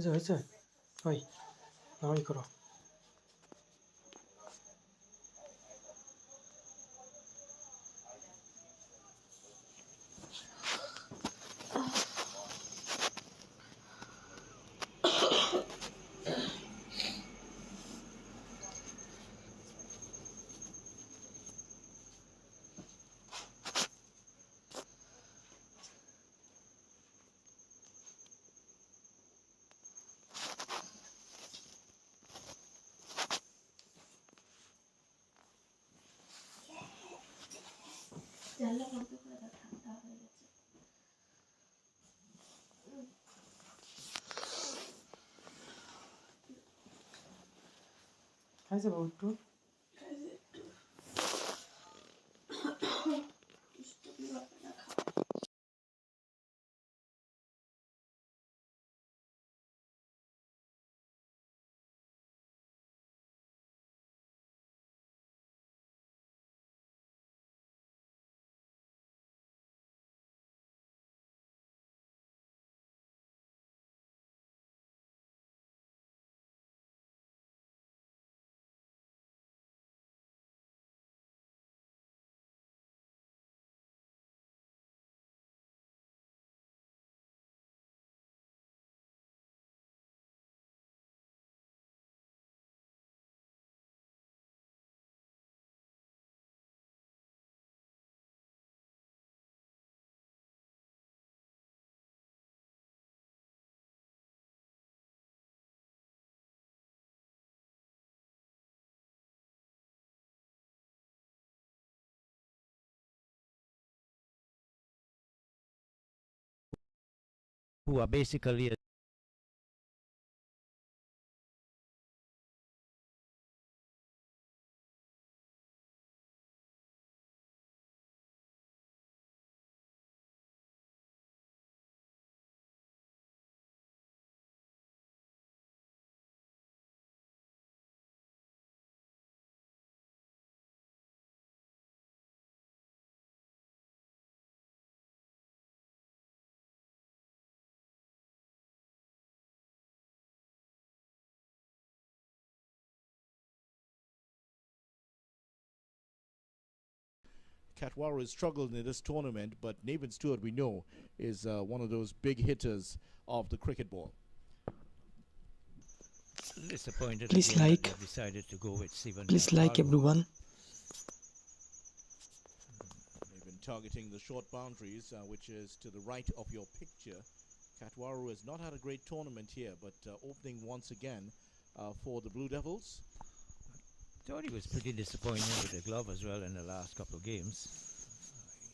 হয়েছে ওই নামাই করো খাইছে বাবু একটু who are basically Katwaro has struggled in this tournament, but Nathan Stewart, we know, is one of those big hitters of the cricket ball. disappointed please again like that they decided to go with Steven please like Katwaro. everyone They've been targeting the short boundaries, which is to the right of your picture. Katwaro has not had a great tournament here, but opening once again for the Blue Devils. Thought he was pretty disappointed with the glove as well in the last couple of games.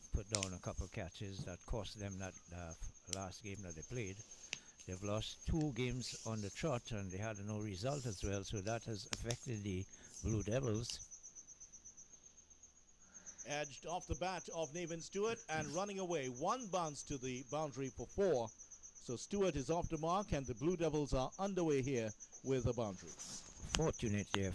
He put down a couple of catches that cost them that last game that they played. They've lost 2 games on the trot and they had no result as well, so that has affected the Blue Devils. Edged off the bat of Nathan Stewart and running away. 1 bounce to the boundary for 4. So Stewart is off the mark and the Blue Devils are underway here with the boundary. Fortunate there.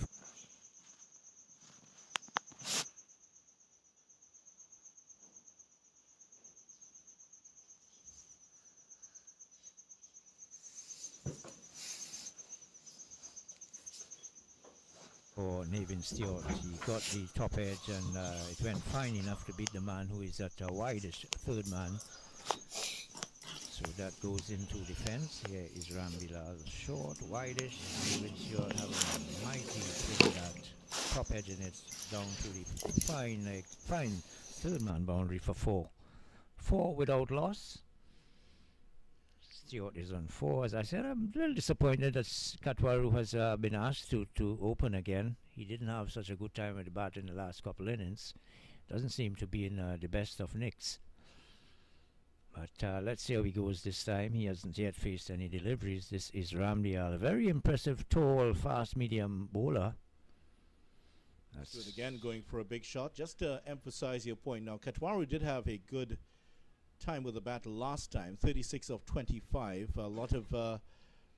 For Nathan Stewart, he got the top edge and it went fine enough to beat the man who is at wideish, third man. So that goes into defense. Here is Rambilal short, wideish. Nathan Stewart having a mighty swing that top edge in it down to the fine third man boundary for 4. 4 without loss. Stewart is on 4. As I said, I'm a little disappointed that Katwaru has been asked to open again. He didn't have such a good time at the bat in the last couple innings. Doesn't seem to be in the best of nicks. But let's see how he goes this time. He hasn't yet faced any deliveries. This is Ramdial, a very impressive, tall, fast, medium bowler. That's again going for a big shot. Just to emphasize your point now, Katwaru did have a good time with the bat last time, 36 of 25. A lot of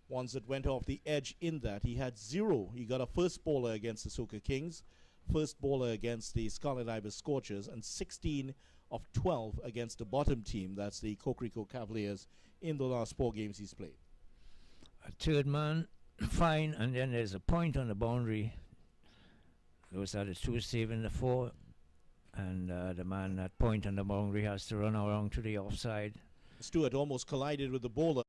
ones that went off the edge in that. He had 0. He got a first bowler against the Soka Kings, first bowler against the Scarlet Ibis Scorchers, and 16 of 12 against the bottom team. That's the Kokriko Cavaliers in the last 4 games he's played. a third man fine, and then there's a point on the boundary. Those are the two saving the four, and the man at point on the boundary has to run around to the offside. Stewart almost collided with the bowler.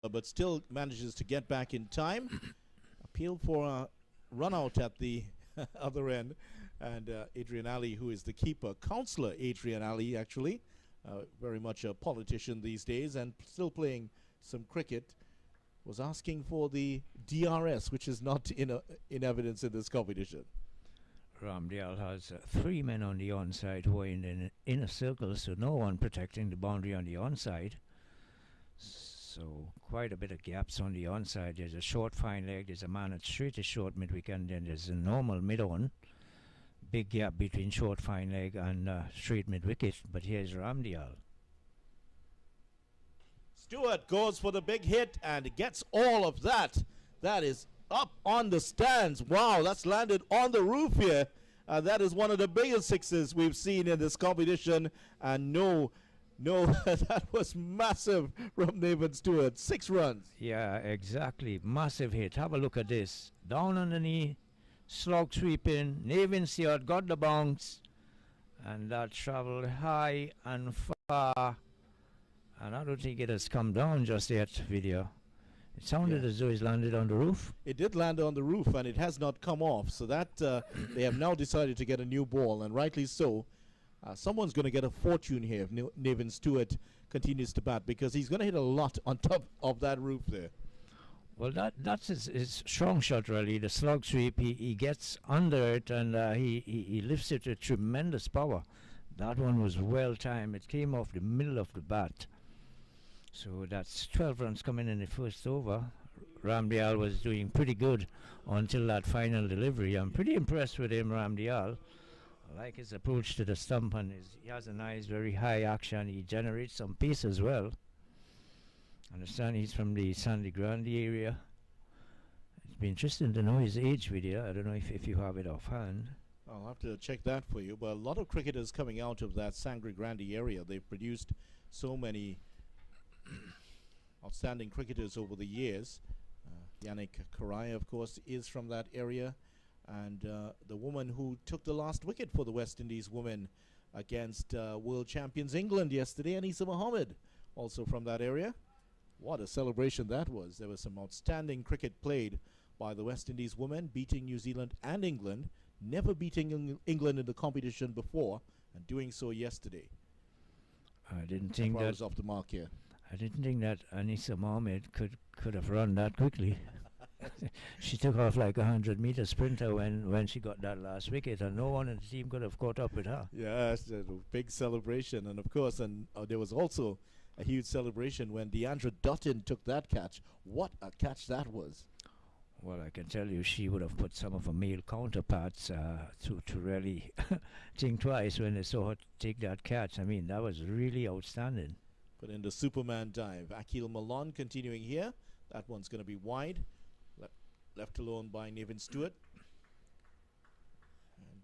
But still manages to get back in time. Appeal for a run out at the other end. And Adrian Ali, who is the keeper, Councillor Adrian Ali, actually, very much a politician these days and still playing some cricket, was asking for the DRS, which is not in evidence in this competition. Ramdial has 3 men on the onside who are in an inner circle, so no one protecting the boundary on the onside. So quite a bit of gaps on the onside. There's a short fine leg, there's a man at straight to short mid-wicket, then there's a normal mid-on. Big gap between short fine leg and straight mid-wicket, but here's Ramdial. Stewart goes for the big hit and gets all of that. That is up on the stands. Wow, that's landed on the roof here. That is one of the biggest sixes we've seen in this competition. And no, that was massive from Nathan Stewart. 6 runs. Yeah, exactly. Massive hit. Have a look at this. Down on the knee, slog sweeping. Nathan Stewart got the bounce, and that traveled high and far. And I don't think it has come down just yet, video. It sounded as though it's landed on the roof. It did land on the roof, and it has not come off. So that they have now decided to get a new ball, and rightly so. Someone's going to get a fortune here if Nathan Stewart continues to bat, because he's going to hit a lot on top of that roof there. Well, that's his strong shot, really. The slug sweep, he gets under it, and he lifts it with tremendous power. That one was well timed. It came off the middle of the bat. So that's 12 runs coming in the first over. Ramdial was doing pretty good until that final delivery. I'm pretty impressed with him, Ramdial. I like his approach to the stump, and he has a nice, very high action. He generates some pace as well. I understand he's from the Sandy Grande area. It'd be interesting to know his age, video. I don't know if you have it offhand. I'll have to check that for you. But a lot of cricketers coming out of that Sangre Grande area. They've produced so many outstanding cricketers over the years. Yannick Karaya, of course, is from that area. And the woman who took the last wicket for the West Indies women against world champions England yesterday, Anisa Mohammed, also from that area. What a celebration that was. There was some outstanding cricket played by the West Indies women, beating New Zealand and England, never beating England in the competition before, and doing so yesterday. I didn't think that was off the mark here. I didn't think that Anisa Mohammed could have run that quickly. She took off like a 100-meter sprinter when she got that last wicket, and no one in the team could have caught up with her. Yes, a big celebration, and of course, there was also a huge celebration when Deandra Dutton took that catch. What a catch that was! Well, I can tell you, she would have put some of her male counterparts to really think twice when they saw her take that catch. I mean, that was really outstanding. But in the Superman dive, Akil Malone continuing here. That one's going to be wide. Left alone by Nathan Stewart.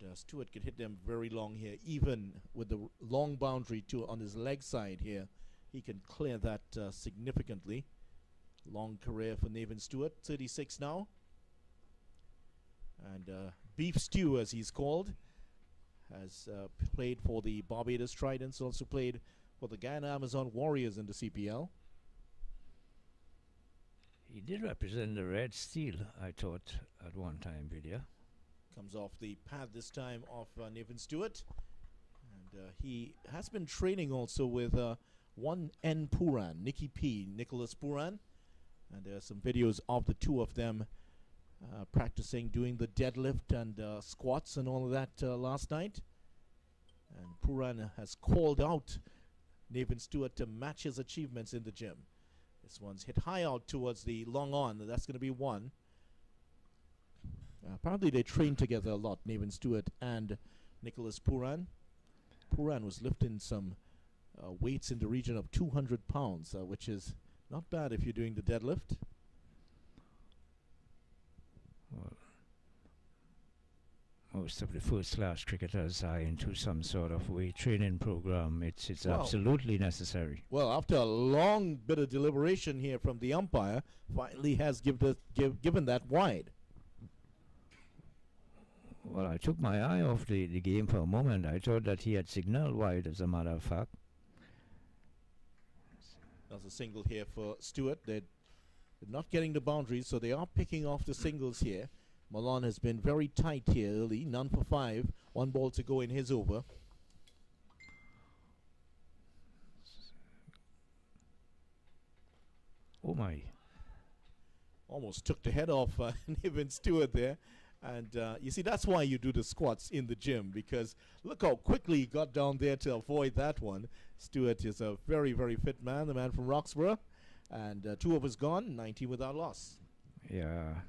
And Stewart could hit them very long here. Even with the long boundary on his leg side here, he can clear that significantly. Long career for Nathan Stewart, 36 now. And Beef Stew, as he's called, has played for the Barbados Tridents, also played for the Guyana Amazon Warriors in the CPL. He did represent the Red Steel, I thought, at one time, video. Comes off the pad this time of Nathan Stewart. And he has been training also with one N. Puran, Nicky P, Nicholas Puran. And there are some videos of the two of them practicing doing the deadlift and squats and all of that last night. And Puran has called out Nathan Stewart to match his achievements in the gym. This one's hit high out towards the long on. That's going to be one. Apparently they trained together a lot, Nathan Stewart and Nicholas Puran. Puran was lifting some weights in the region of 200 pounds, which is Not bad if you're doing the deadlift. Well, most of the first-class cricketers are into some sort of weight training program. It's Wow. absolutely necessary. Well, after a long bit of deliberation here from the umpire, finally has given that wide. Well, I took my eye off the game for a moment. I thought that he had signaled wide, as a matter of fact. That's a single here for Stewart. They're not getting the boundaries, so they are picking off the singles here. Malone has been very tight here early, none for 5. 1 ball to go in his over. Oh my. Almost took the head off Niven Stewart there. And you see, that's why you do the squats in the gym, because look how quickly he got down there to avoid that one. Stewart is a very, very fit man, the man from Roxborough. And 2 overs gone, 19 without loss. Yeah.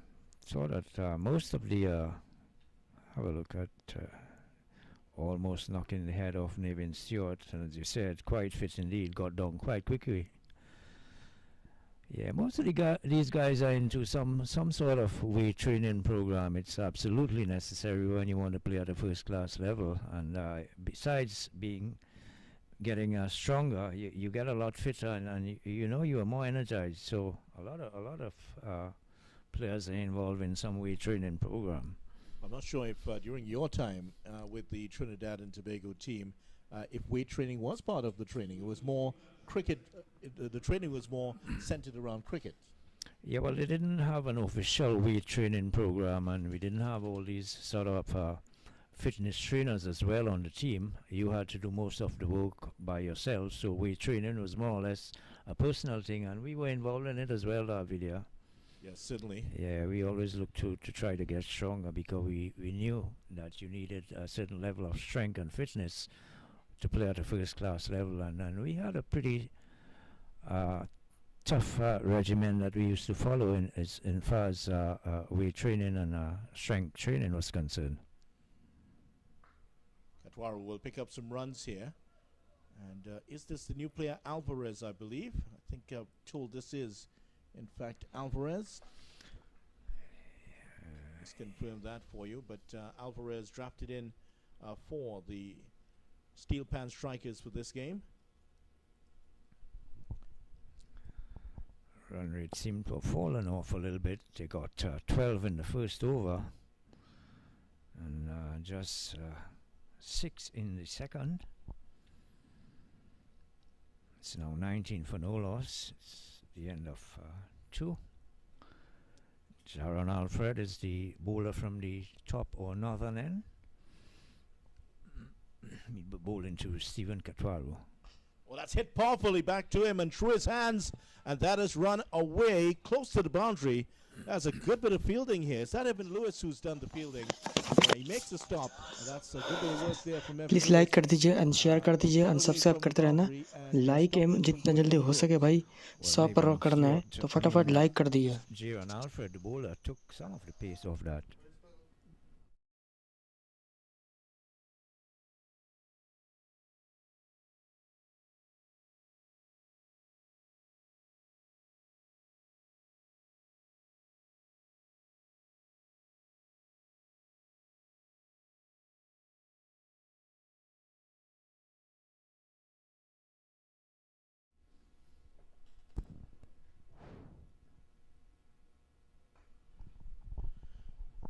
So that most of the have a look at almost knocking the head off Nevin Stewart, and as you said, quite fit indeed, got down quite quickly. Yeah, most of these guys are into some sort of weight training program. It's absolutely necessary when you want to play at a first-class level, and besides getting stronger, you get a lot fitter, and you know you are more energized. So a lot of players are involved in some weight training program. I'm not sure if during your time with the Trinidad and Tobago team, if weight training was part of the training. It was more cricket. The training was more centered around cricket. Yeah, well, they didn't have an official weight training program, and we didn't have all these sort of fitness trainers as well on the team. You had to do most of the work by yourself, so weight training was more or less a personal thing, and we were involved in it as well, David. Yes, certainly. Yeah, we always looked to try to get stronger, because we knew that you needed a certain level of strength and fitness to play at a first-class level, and we had a pretty tough regimen that we used to follow in far as weight training and strength training was concerned. Katwaru will pick up some runs here. And is this the new player Alvarez, I believe? I think I'm told this is, in fact, Alvarez. Let's confirm that for you. But Alvarez drafted in for the Steel Pan Strikers for this game. Run rate seemed to have fallen off a little bit. They got 12 in the first over, and just 6 in the second. It's now 19 for no loss. It's the end of 2. Jaron Alfred is the bowler from the top or northern end. He'll be bowling to Stephen Katwaru. Well, that's hit powerfully back to him and through his hands, and that has run away close to the boundary. That's a good bit of fielding here. Is that Evan Lewis who's done the fielding? He makes a stop, and that's a good bit of work there from Evan please like कर दीजिए and share कर दीजिए and subscribe करते रहना. Like M जितना जल्दी हो सके भाई 100 पर करना है तो फटाफट लाइक कर दीजिए. Jaron Alfred, the bowler, took some of the pace off that.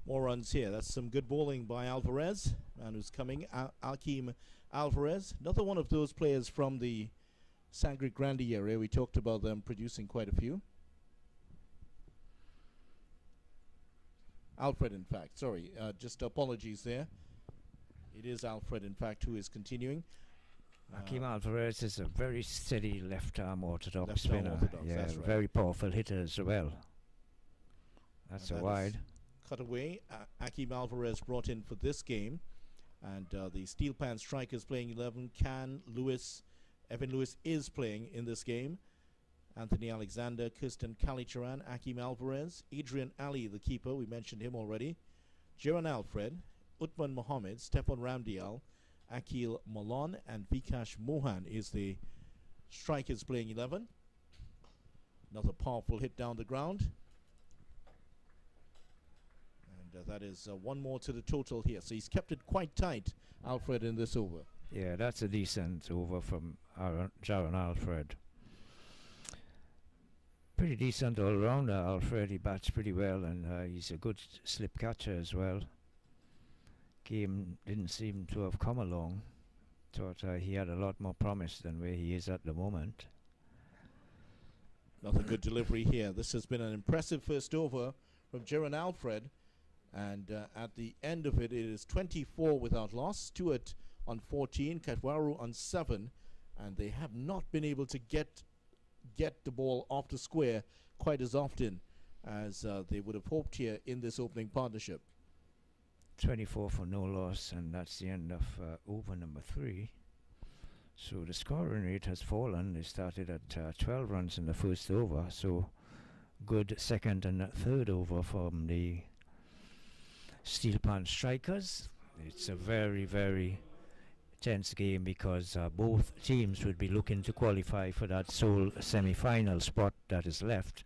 More runs here. That's some good bowling by Alvarez. And who's coming? Akeem Alvarez. Another one of those players from the Sangre Grande area. We talked about them producing quite a few. Alfred, in fact. Sorry. Just apologies there. It is Alfred, in fact, who is continuing. Akeem Alvarez is a very steady left-arm orthodox Left-arm spinner. orthodox, Yeah, that's right. very powerful hitter as well. That's And a that wide. Cut away. Akeem Alvarez brought in for this game. And the Steel Pan Strikers playing 11. Evan Lewis is playing in this game. Anthony Alexander, Kirsten Kalicharan, Akeem Alvarez, Adrian Ali, the keeper, we mentioned him already. Jaron Alfred, Utman Mohammed, Stefan Ramdial, Akil Malon, and Vikash Mohan is the Strikers playing 11. Another powerful hit down the ground. And that is one more to the total here. So he's kept it quite tight, Alfred, in this over. Yeah, that's a decent over from Jaron Alfred. Pretty decent all-rounder, Alfred. He bats pretty well, and he's a good slip catcher as well. Game didn't seem to have come along. Thought he had a lot more promise than where he is at the moment. Another good delivery here. This has been an impressive first over from Jaron Alfred. And at the end of it, it is 24 without loss. Stewart on 14, Katwaru on 7. And they have not been able to get the ball off the square quite as often as they would have hoped here in this opening partnership. 24 for no loss, and that's the end of over number 3. So the scoring rate has fallen. They started at 12 runs in the first over, so good second and third over from the Steel Pan Strikers. It's a very, very tense game because both teams would be looking to qualify for that sole semi-final spot that is left.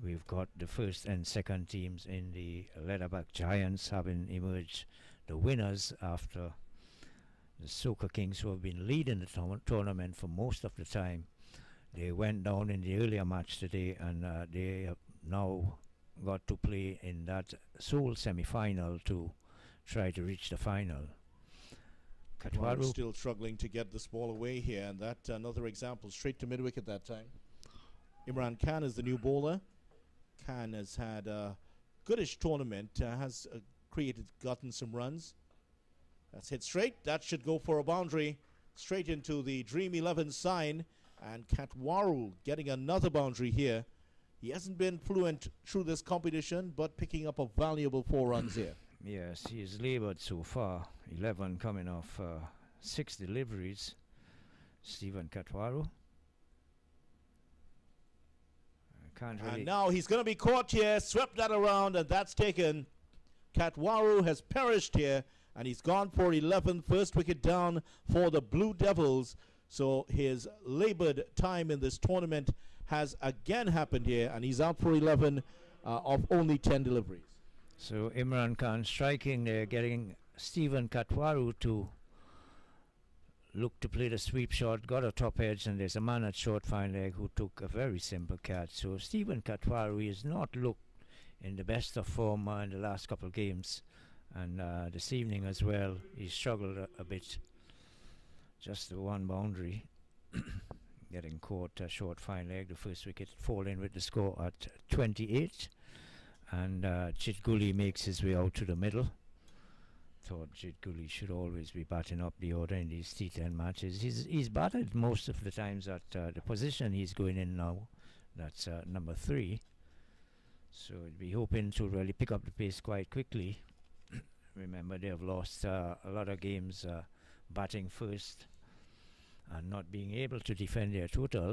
We've got the first and second teams in the Leatherback Giants having emerged the winners after the Soca Kings, who have been leading the tournament for most of the time. They went down in the earlier match today, and they have now got to play in that sole semi-final to try to reach the final. Katwaru still struggling to get this ball away here, and that another example, straight to mid-wicket that time. Imran Khan is the new bowler. Khan has had a goodish tournament, has gotten some runs. That's hit straight. That should go for a boundary. Straight into the Dream 11 sign. And Katwaru getting another boundary here. He hasn't been fluent through this competition, but picking up a valuable 4 runs here. Yes, he has laboured so far. 11 coming off 6 deliveries. Stephen Katwaru. And now he's going to be caught here, swept that around, and that's taken. Katwaru has perished here, and he's gone for 11, first wicket down for the Blue Devils. So his laboured time in this tournament has again happened here, and he's out for 11 of only 10 deliveries. So Imran Khan striking there, getting Stephen Katwaru to look to play the sweep shot, got a top edge, and there's a man at short fine leg who took a very simple catch. So Stephen Katwaru has not looked in the best of form in the last couple of games, and this evening as well he struggled a bit. Just the one boundary, getting caught short fine leg. The first wicket falling with the score at 28, and Chit Gully makes his way out to the middle. Thought Chit Gully should always be batting up the order in these T10 matches. He's batted most of the times at the position he's going in now. That's number 3. So we'll be hoping to really pick up the pace quite quickly. Remember, they have lost a lot of games batting first and not being able to defend their totals.